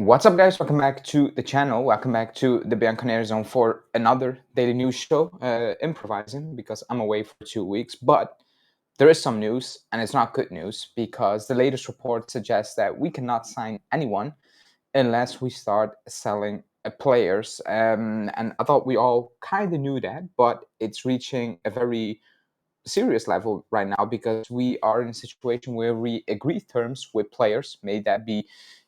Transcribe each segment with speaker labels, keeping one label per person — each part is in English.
Speaker 1: What's up, guys? Welcome back to the channel. Welcome back to the Bianconeri Zone for another daily news show. Improvising because I'm away for 2 weeks, but there is some news, and it's not good news because the latest report suggests that we cannot sign anyone unless we start selling players. And I thought we all kind of knew that, but it's reaching a very serious level right now because we are in a situation where we agree terms with players, may that be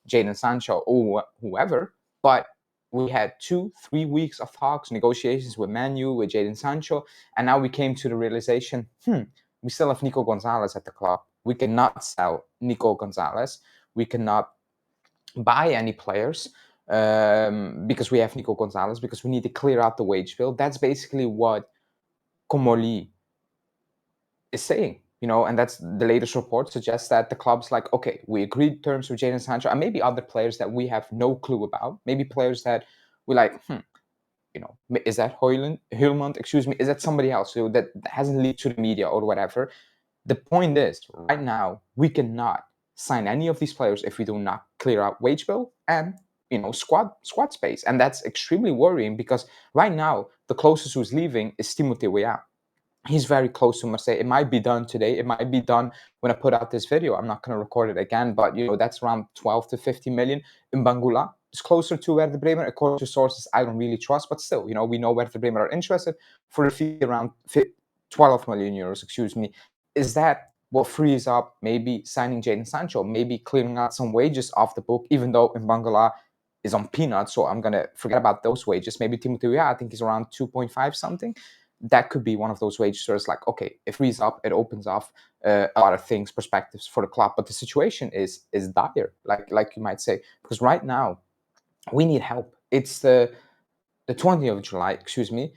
Speaker 1: Jadon Sancho or whoever, but we had 2-3 weeks of talks, negotiations with Man U, with Jadon Sancho, and now we came to the realization, we still have Nico Gonzalez at the club. We cannot sell Nico Gonzalez. We cannot buy any players because we have Nico Gonzalez, because we need to clear out the wage bill. That's basically what Comoli is saying, and that's the latest report suggests that the club's like, okay, we agreed terms with Jadon Sancho and maybe other players that we have no clue about, maybe players that we like, is that Heulemans, is that somebody else that hasn't leaked to the media or whatever. The point is, right now, we cannot sign any of these players if we do not clear out wage bill and squad space, and that's extremely worrying because right now the closest who's leaving is Timothée Weah. He's very close to Marseille. It might be done today. It might be done when I put out this video. I'm not going to record it again, but that's around 12 to 50 million. Mbangula is closer to Werder Bremen, according to sources I don't really trust, but still, we know Werder Bremen are interested for a fee around 12 million euros. Excuse me. Is that what frees up maybe signing Jadon Sancho, maybe clearing out some wages off the book, even though Mbangula is on peanuts, so I'm going to forget about those wages. Maybe Timothée Weah, I think he's around 2.5 something. That could be one of those wages where it's like, okay, it frees up, it opens up a lot of things, perspectives for the club. But the situation is dire, like you might say, because right now we need help. It's the 20th of July, excuse me.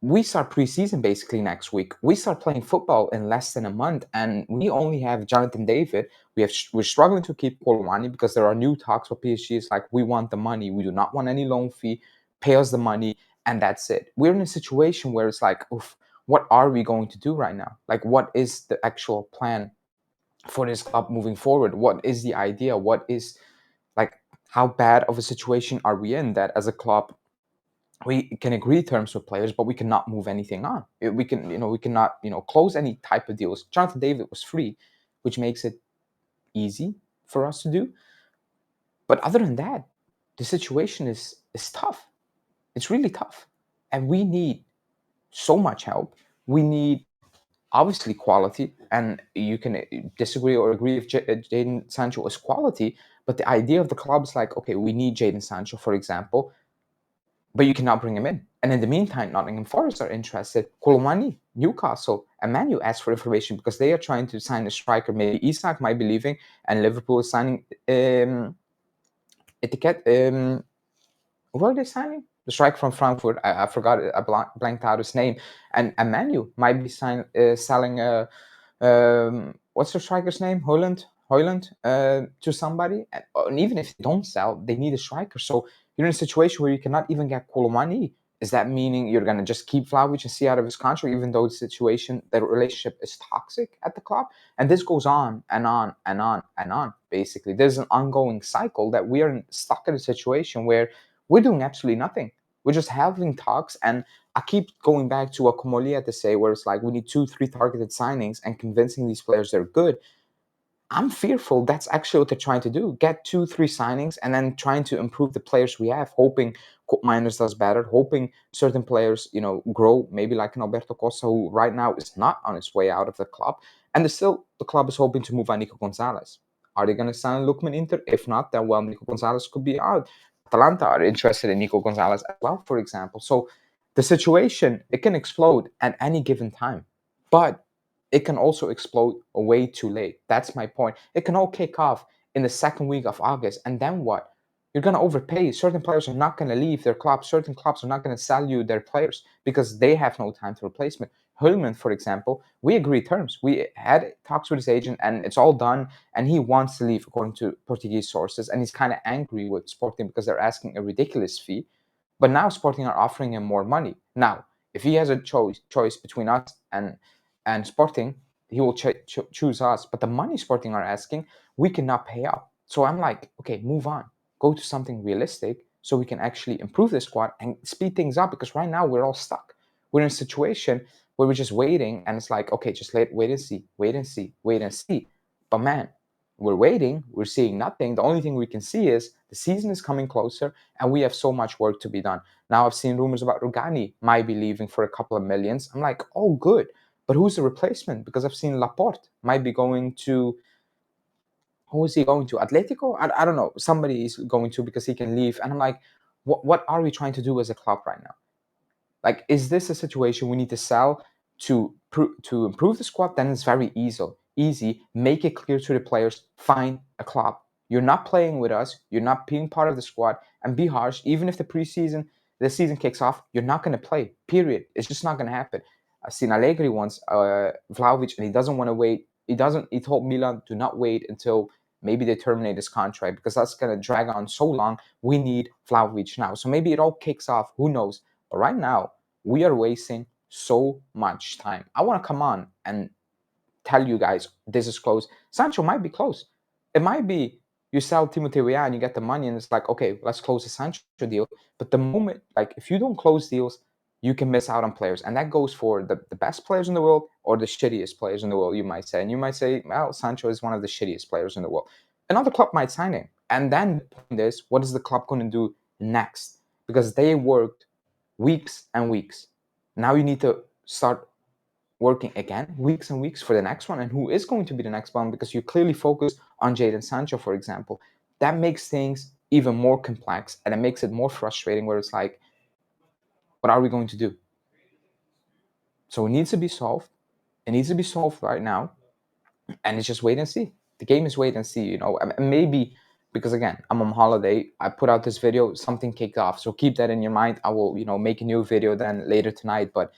Speaker 1: We start preseason basically next week. We start playing football in less than a month, and we only have Jonathan David. We're struggling to keep Kolomani because there are new talks with PSG. It's like, we want the money. We do not want any loan fee. Pay us the money, and that's it. We're in a situation where it's like, oof, what are we going to do right now? Like, what is the actual plan for this club moving forward? What is the idea? What is, like, how bad of a situation are we in that as a club we can agree terms with players, but we cannot move anything on? We cannot, close any type of deals. Jonathan David was free, which makes it easy for us to do. But other than that, the situation is tough. It's really tough. And we need so much help. We need, obviously, quality. And you can disagree or agree if Jadon Sancho is quality, but the idea of the club is like, okay, we need Jadon Sancho, for example, but you cannot bring him in. And in the meantime, Nottingham Forest are interested. Kolomani, Newcastle, and Man U asked for information because they are trying to sign a striker. Maybe Isak might be leaving, and Liverpool is signing Etiquette. Who are they signing? The striker from Frankfurt. I forgot it. I blanked out his name. And Man U might be selling what's the striker's name? Hoyland to somebody. And even if they don't sell, they need a striker. So you're in a situation where you cannot even get Kolomani. Is that meaning you're going to just keep Vlahovic and see out of his contract, even though the relationship is toxic at the club? And this goes on and on and on and on, basically. There's an ongoing cycle that we are stuck in a situation where we're doing absolutely nothing. We're just having talks, and I keep going back to what Comoli had to say, where it's like, we need 2-3 targeted signings and convincing these players they're good. I'm fearful that's actually what they're trying to do. Get 2-3 signings and then trying to improve the players we have, hoping Miners does better, hoping certain players, grow, maybe like an Alberto Costa, who right now is not on his way out of the club. And the club is hoping to move on Nico Gonzalez. Are they going to sign Lookman Inter? If not, then, well, Nico Gonzalez could be out. Atalanta are interested in Nico Gonzalez as well, for example. So the situation, it can explode at any given time. But it can also explode way too late. That's my point. It can all kick off in the second week of August, and then what? You're going to overpay. Certain players are not going to leave their clubs. Certain clubs are not going to sell you their players because they have no time to replacement. Heulemans, for example, we agreed terms. We had talks with his agent, and it's all done, and he wants to leave, according to Portuguese sources, and he's kind of angry with Sporting because they're asking a ridiculous fee. But now Sporting are offering him more money. Now, if he has a choice between us and Sporting, he will choose us. But the money Sporting are asking, we cannot pay up. So I'm like, okay, move on. go to something realistic so we can actually improve the squad and speed things up, because right now we're all stuck. We're in a situation where we're just waiting, and it's like, okay, just wait and see, wait and see, wait and see. But man, we're waiting, we're seeing nothing. The only thing we can see is the season is coming closer and we have so much work to be done. Now I've seen rumors about Rugani might be leaving for a couple of millions. I'm like, oh, good. But who's the replacement? Because I've seen Laporte might be going to, who is he going to? Atletico? I don't know. Somebody is going to, because he can leave. And I'm like, what are we trying to do as a club right now? Like, is this a situation we need to sell to improve the squad? Then it's very easy. Make it clear to the players, find a club. You're not playing with us. You're not being part of the squad, and be harsh. Even if the season kicks off, you're not going to play. Period. It's just not going to happen. I've seen Allegri once, Vlahovic, and he doesn't want to wait. He told Milan, do not wait until maybe they terminate his contract, because that's going to drag on so long. We need Vlahovic now. So maybe it all kicks off. Who knows? But right now, we are wasting so much time. I want to come on and tell you guys this is close. Sancho might be close. It might be you sell Timothy Weah and you get the money, and it's like, okay, let's close the Sancho deal. But the moment, like, if you don't close deals, you can miss out on players. And that goes for the best players in the world or the shittiest players in the world, you might say. And you might say, well, Sancho is one of the shittiest players in the world. Another club might sign him. And then the point is, what is the club going to do next? Because they worked weeks and weeks. Now you need to start working again, weeks and weeks, for the next one. And who is going to be the next one? Because you clearly focus on Jadon Sancho, for example. That makes things even more complex, and it makes it more frustrating, where it's like, what are we going to do? So it needs to be solved. It needs to be solved right now. And it's just wait and see. The game is wait and see, you know. And maybe, because again, I'm on holiday, I put out this video, something kicked off. So keep that in your mind. I will, make a new video then later tonight. But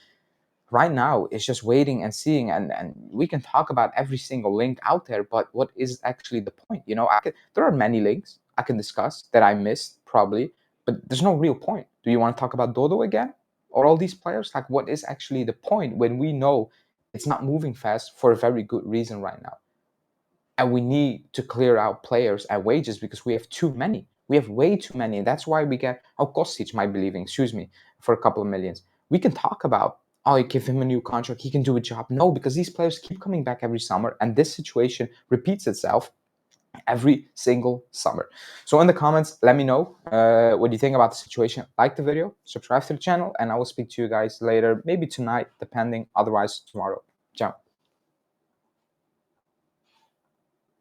Speaker 1: right now, it's just waiting and seeing. And we can talk about every single link out there, but what is actually the point? There are many links I can discuss that I missed probably, but there's no real point. Do you want to talk about Dodo again? Or all these players? Like, what is actually the point when we know it's not moving fast for a very good reason right now? And we need to clear out players and wages, because we have too many. We have way too many. And that's why we get, Kostic might be leaving, for a couple of millions. We can talk about, you give him a new contract, he can do a job. No, because these players keep coming back every summer, and this situation repeats itself every single summer. So in the comments, let me know what you think about the situation. Like the video, subscribe to the channel, and I will speak to you guys later, maybe tonight, depending, otherwise tomorrow. Ciao.